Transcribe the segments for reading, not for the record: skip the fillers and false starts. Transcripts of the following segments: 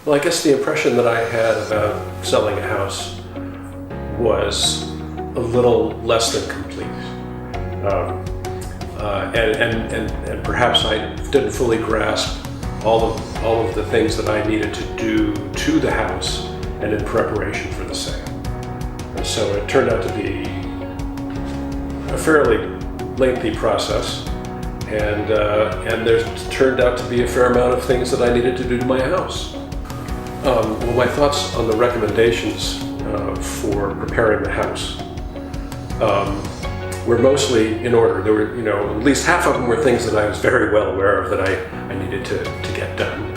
Well, I guess the impression that I had about selling a house was a little less than complete. Um, and perhaps I didn't fully grasp all of the things that I needed to do to the house and in preparation for the sale. And so it turned out to be a fairly lengthy process, and there turned out to be a fair amount of things that I needed to do to my house. Well, my thoughts on the recommendations for preparing the house were mostly in order. There were, at least half of them were things that I was very well aware of that I needed to get done.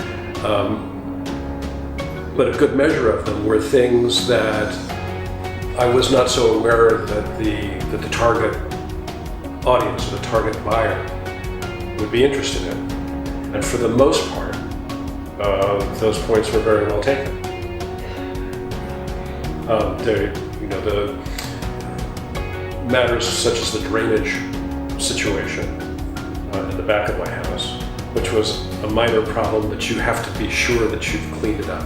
But a good measure of them were things that I was not so aware that the target audience, or the target buyer, would be interested in. And for the most part, those points were very well taken. The matters such as the drainage situation in the back of my house, which was a minor problem that you have to be sure that you've cleaned it up.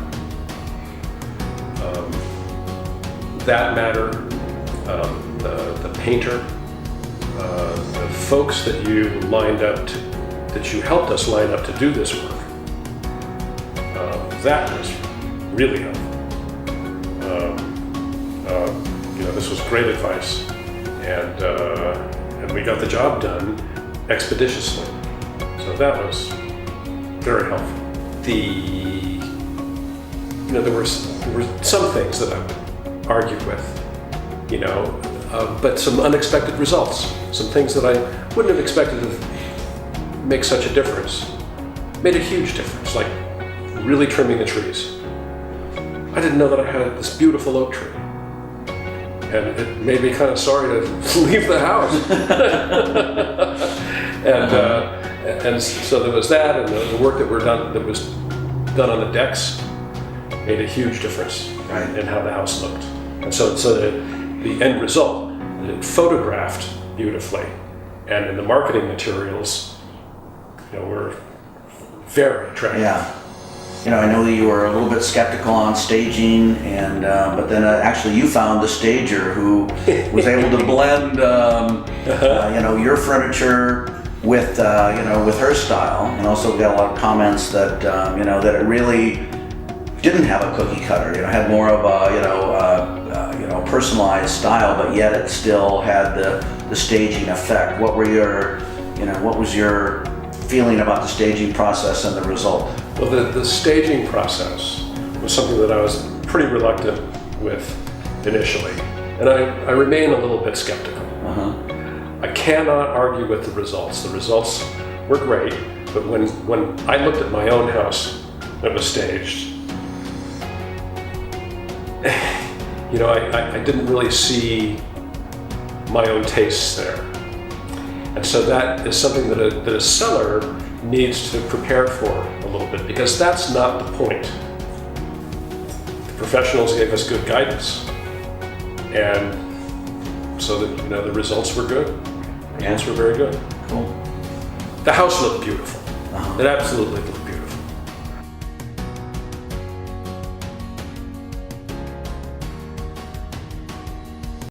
That matter, the painter, the folks that you helped us line up to do this work, that was really helpful. This was great advice, and we got the job done expeditiously. So that was very helpful. There were some things that I would argue with, but some unexpected results, some things that I wouldn't have expected to make such a difference, made a huge difference, like really trimming the trees. I didn't know that I had this beautiful oak tree, and it made me kind of sorry to leave the house. And so there was that, and the work that was done on the decks made a huge difference in how the house looked. And so the end result, it photographed beautifully, and in the marketing materials, were very attractive. Yeah. I know that you were a little bit skeptical on staging, but then actually you found the stager who was able to blend, your furniture with her style, and also got a lot of comments that that it really didn't have a cookie cutter. Had more of a personalized style, but yet it still had the staging effect. What was your feeling about the staging process and the result? Well, the staging process was something that I was pretty reluctant with initially, and I remain a little bit skeptical. I cannot argue with the results. The results were great, but when I looked at my own house that was staged, I didn't really see my own tastes there. And so that is something that a seller needs to prepare for a little bit, because that's not the point. The professionals gave us good guidance, and so that the results were good. The results were very good. Cool. The house looked beautiful. It absolutely looked